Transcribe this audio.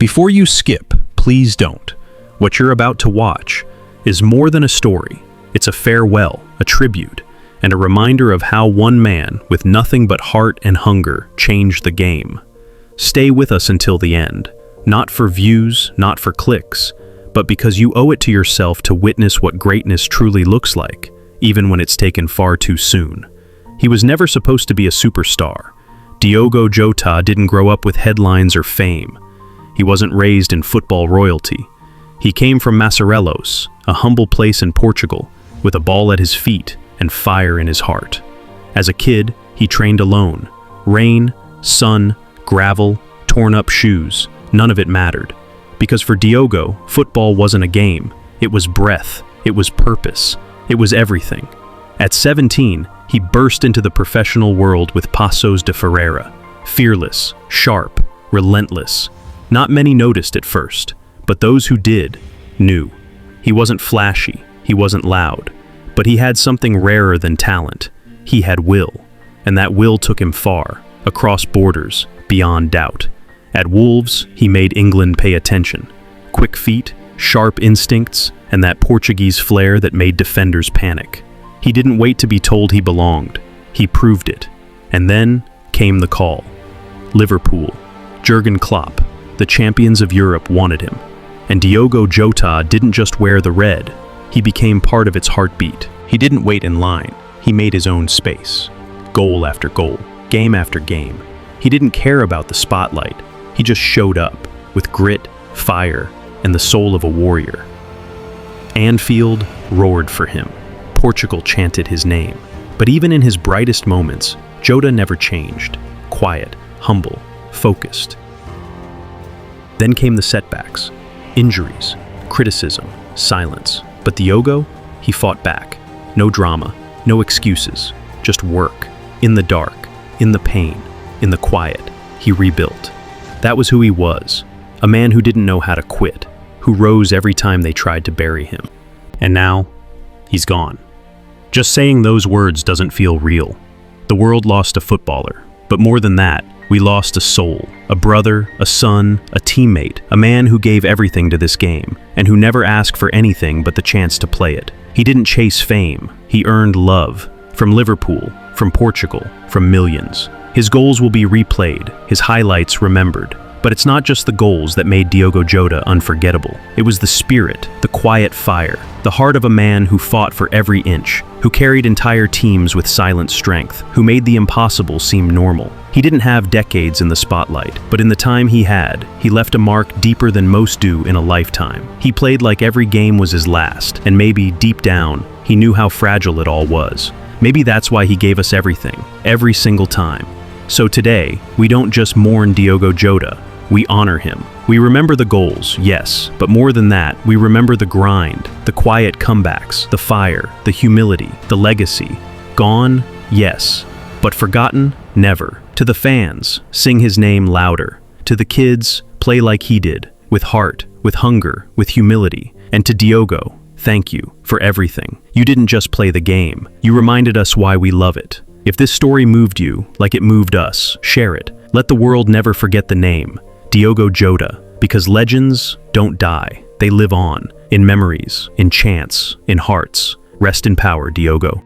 Before you skip, please don't. What you're about to watch is more than a story. It's a farewell, a tribute, and a reminder of how one man with nothing but heart and hunger changed the game. Stay with us until the end, not for views, not for clicks, but because you owe it to yourself to witness what greatness truly looks like, even when it's taken far too soon. He was never supposed to be a superstar. Diogo Jota didn't grow up with headlines or fame. He wasn't raised in football royalty. He came from Macerelos, a humble place in Portugal, with a ball at his feet and fire in his heart. As a kid, he trained alone. Rain, sun, gravel, torn up shoes, none of it mattered. Because for Diogo, football wasn't a game. It was breath. It was purpose. It was everything. At 17, he burst into the professional world with Passos de Ferreira. Fearless, sharp, relentless. Not many noticed at first, but those who did knew. He wasn't flashy, he wasn't loud, but he had something rarer than talent. He had will, and that will took him far, across borders, beyond doubt. At Wolves, he made England pay attention. Quick feet, sharp instincts, and that Portuguese flair that made defenders panic. He didn't wait to be told he belonged. He proved it. And then came the call. Liverpool, Jurgen Klopp, the champions of Europe wanted him. And Diogo Jota didn't just wear the red. He became part of its heartbeat. He didn't wait in line. He made his own space. Goal after goal, game after game. He didn't care about the spotlight. He just showed up with grit, fire, and the soul of a warrior. Anfield roared for him. Portugal chanted his name. But even in his brightest moments, Jota never changed. Quiet, humble, focused. Then came the setbacks. Injuries, criticism, silence. But Diogo, he fought back. No drama, no excuses. Just work. In the dark, in the pain, in the quiet. He rebuilt. That was who he was, a man who didn't know how to quit, who rose every time they tried to bury him. And now, he's gone. Just saying those words doesn't feel real. The world lost a footballer, but more than that, we lost a soul, a brother, a son, a teammate, a man who gave everything to this game, and who never asked for anything but the chance to play it. He didn't chase fame, he earned love, from Liverpool, from Portugal, from millions. His goals will be replayed, his highlights remembered. But it's not just the goals that made Diogo Jota unforgettable. It was the spirit, the quiet fire, the heart of a man who fought for every inch, who carried entire teams with silent strength, who made the impossible seem normal. He didn't have decades in the spotlight, but in the time he had, he left a mark deeper than most do in a lifetime. He played like every game was his last, and maybe, deep down, he knew how fragile it all was. Maybe that's why he gave us everything, every single time. So today, we don't just mourn Diogo Jota, we honor him. We remember the goals, yes, but more than that, we remember the grind, the quiet comebacks, the fire, the humility, the legacy. Gone, yes, but forgotten, never. To the fans, sing his name louder. To the kids, play like he did, with heart, with hunger, with humility. And to Diogo, thank you for everything. You didn't just play the game, you reminded us why we love it. If this story moved you, like it moved us, share it. Let the world never forget the name, Diogo Jota, because legends don't die. They live on, in memories, in chants, in hearts. Rest in power, Diogo.